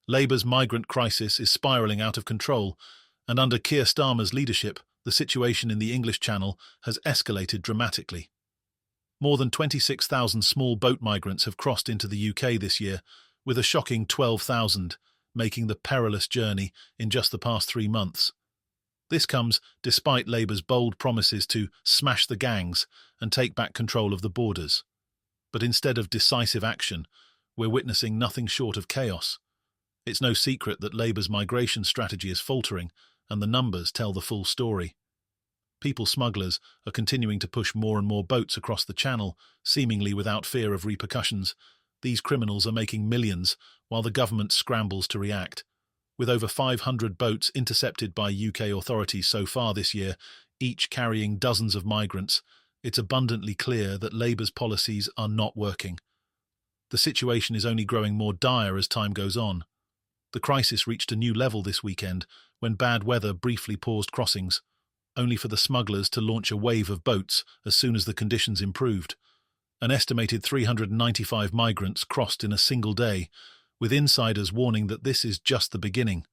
Labour's migrant crisis is spiralling out of control, and under Keir Starmer's leadership, the situation in the English Channel has escalated dramatically. More than 26,000 small boat migrants have crossed into the UK this year, with a shocking 12,000 making the perilous journey in just the past 3 months. This comes despite Labour's bold promises to smash the gangs and take back control of the borders. But instead of decisive action, we're witnessing nothing short of chaos. It's no secret that Labour's migration strategy is faltering, and the numbers tell the full story. People smugglers are continuing to push more and more boats across the Channel, seemingly without fear of repercussions. These criminals are making millions, while the government scrambles to react. With over 500 boats intercepted by UK authorities so far this year, each carrying dozens of migrants, it's abundantly clear that Labour's policies are not working. The situation is only growing more dire as time goes on. The crisis reached a new level this weekend when bad weather briefly paused crossings, only for the smugglers to launch a wave of boats as soon as the conditions improved. An estimated 395 migrants crossed in a single day, with insiders warning that this is just the beginning.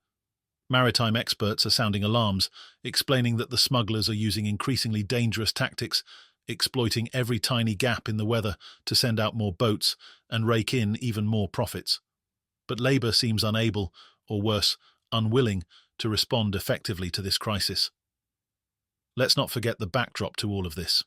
Maritime experts are sounding alarms, explaining that the smugglers are using increasingly dangerous tactics, exploiting every tiny gap in the weather to send out more boats and rake in even more profits. But Labour seems unable, or worse, unwilling, to respond effectively to this crisis. Let's not forget the backdrop to all of this.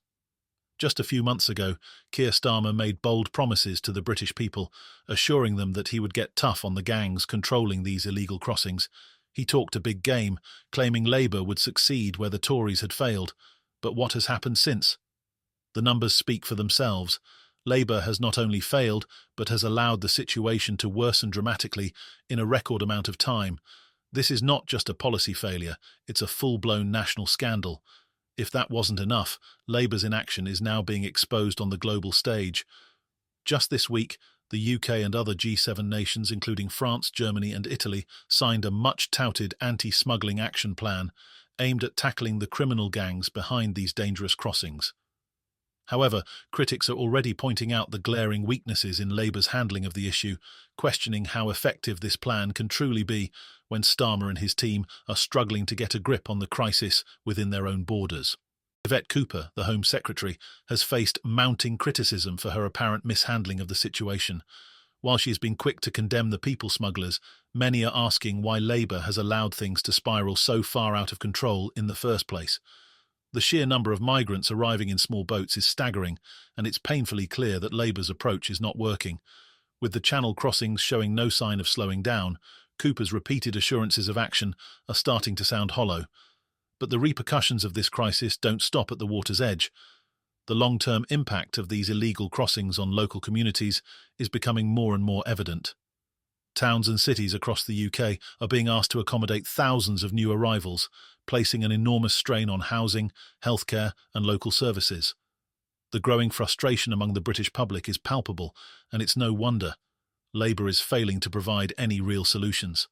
Just a few months ago, Keir Starmer made bold promises to the British people, assuring them that he would get tough on the gangs controlling these illegal crossings. He talked a big game, claiming Labour would succeed where the Tories had failed. But what has happened since? The numbers speak for themselves. Labour has not only failed, but has allowed the situation to worsen dramatically in a record amount of time. This is not just a policy failure, it's a full-blown national scandal. If that wasn't enough, Labour's inaction is now being exposed on the global stage. Just this week, the UK and other G7 nations, including France, Germany and Italy, signed a much-touted anti-smuggling action plan aimed at tackling the criminal gangs behind these dangerous crossings. However, critics are already pointing out the glaring weaknesses in Labour's handling of the issue, questioning how effective this plan can truly be when Starmer and his team are struggling to get a grip on the crisis within their own borders. Yvette Cooper, the Home Secretary, has faced mounting criticism for her apparent mishandling of the situation. While she has been quick to condemn the people smugglers, many are asking why Labour has allowed things to spiral so far out of control in the first place. The sheer number of migrants arriving in small boats is staggering, and it's painfully clear that Labour's approach is not working. With the Channel crossings showing no sign of slowing down, Cooper's repeated assurances of action are starting to sound hollow. But the repercussions of this crisis don't stop at the water's edge. The long-term impact of these illegal crossings on local communities is becoming more and more evident. Towns and cities across the UK are being asked to accommodate thousands of new arrivals, placing an enormous strain on housing, healthcare and local services. The growing frustration among the British public is palpable, and it's no wonder. Labour is failing to provide any real solutions.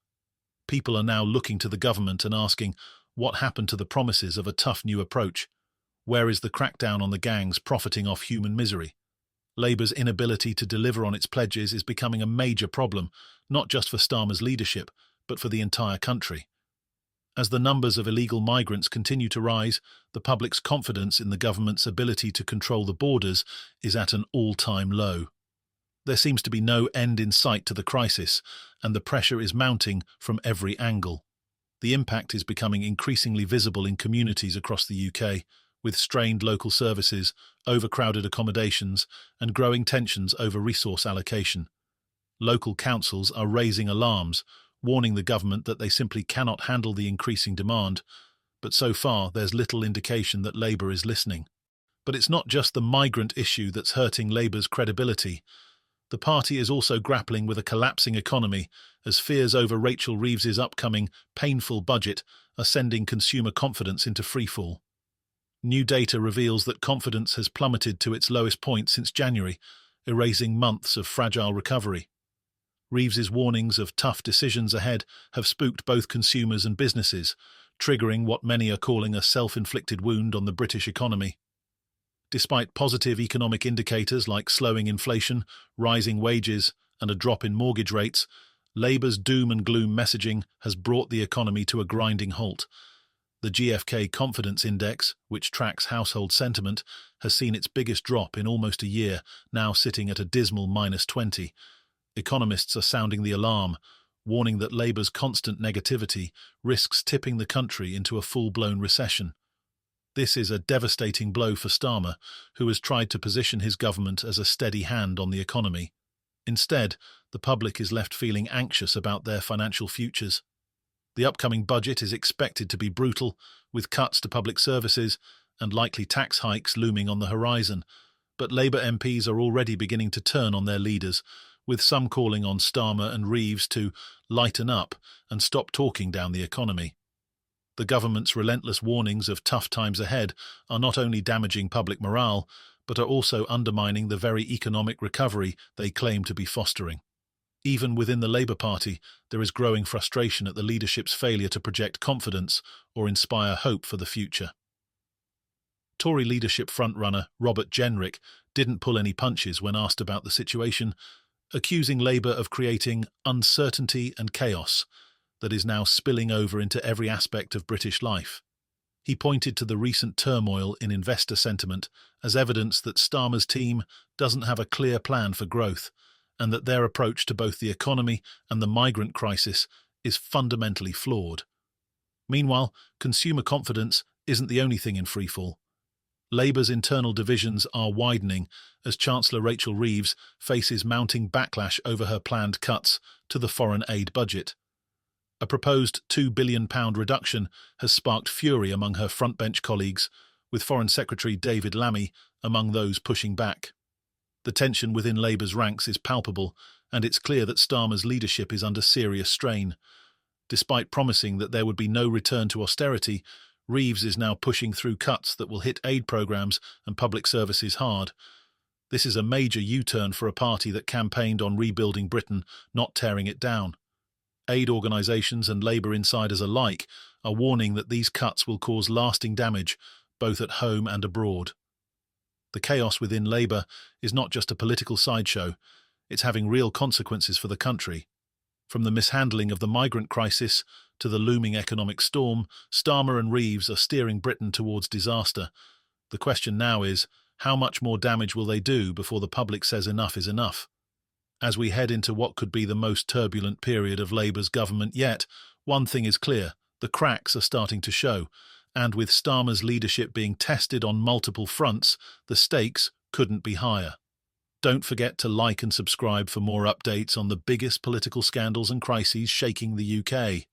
People are now looking to the government and asking, what happened to the promises of a tough new approach? Where is the crackdown on the gangs profiting off human misery? Labour's inability to deliver on its pledges is becoming a major problem, not just for Starmer's leadership, but for the entire country. As the numbers of illegal migrants continue to rise, the public's confidence in the government's ability to control the borders is at an all-time low. There seems to be no end in sight to the crisis, and the pressure is mounting from every angle. The impact is becoming increasingly visible in communities across the UK, with strained local services, overcrowded accommodations, and growing tensions over resource allocation. Local councils are raising alarms, warning the government that they simply cannot handle the increasing demand, but so far there's little indication that Labour is listening. But it's not just the migrant issue that's hurting Labour's credibility. The party is also grappling with a collapsing economy, as fears over Rachel Reeves's upcoming painful budget are sending consumer confidence into freefall. New data reveals that confidence has plummeted to its lowest point since January, erasing months of fragile recovery. Reeves's warnings of tough decisions ahead have spooked both consumers and businesses, triggering what many are calling a self-inflicted wound on the British economy. Despite positive economic indicators like slowing inflation, rising wages, and a drop in mortgage rates, Labour's doom and gloom messaging has brought the economy to a grinding halt. The GfK Confidence Index, which tracks household sentiment, has seen its biggest drop in almost a year, now sitting at a dismal -20. Economists are sounding the alarm, warning that Labour's constant negativity risks tipping the country into a full-blown recession. This is a devastating blow for Starmer, who has tried to position his government as a steady hand on the economy. Instead, the public is left feeling anxious about their financial futures. The upcoming budget is expected to be brutal, with cuts to public services and likely tax hikes looming on the horizon. But Labour MPs are already beginning to turn on their leaders, with some calling on Starmer and Reeves to lighten up and stop talking down the economy. The government's relentless warnings of tough times ahead are not only damaging public morale, but are also undermining the very economic recovery they claim to be fostering. Even within the Labour Party, there is growing frustration at the leadership's failure to project confidence or inspire hope for the future. Tory leadership frontrunner Robert Jenrick didn't pull any punches when asked about the situation, accusing Labour of creating uncertainty and chaos that is now spilling over into every aspect of British life. He pointed to the recent turmoil in investor sentiment as evidence that Starmer's team doesn't have a clear plan for growth, and that their approach to both the economy and the migrant crisis is fundamentally flawed. Meanwhile, consumer confidence isn't the only thing in freefall. Labour's internal divisions are widening as Chancellor Rachel Reeves faces mounting backlash over her planned cuts to the foreign aid budget. A proposed £2 billion reduction has sparked fury among her frontbench colleagues, with Foreign Secretary David Lammy among those pushing back. The tension within Labour's ranks is palpable, and it's clear that Starmer's leadership is under serious strain. Despite promising that there would be no return to austerity, Reeves is now pushing through cuts that will hit aid programmes and public services hard. This is a major U-turn for a party that campaigned on rebuilding Britain, not tearing it down. Aid organisations and Labour insiders alike are warning that these cuts will cause lasting damage, both at home and abroad. The chaos within Labour is not just a political sideshow, it's having real consequences for the country. From the mishandling of the migrant crisis to the looming economic storm, Starmer and Reeves are steering Britain towards disaster. The question now is, how much more damage will they do before the public says enough is enough? As we head into what could be the most turbulent period of Labour's government yet, one thing is clear: the cracks are starting to show, and with Starmer's leadership being tested on multiple fronts, the stakes couldn't be higher. Don't forget to like and subscribe for more updates on the biggest political scandals and crises shaking the UK.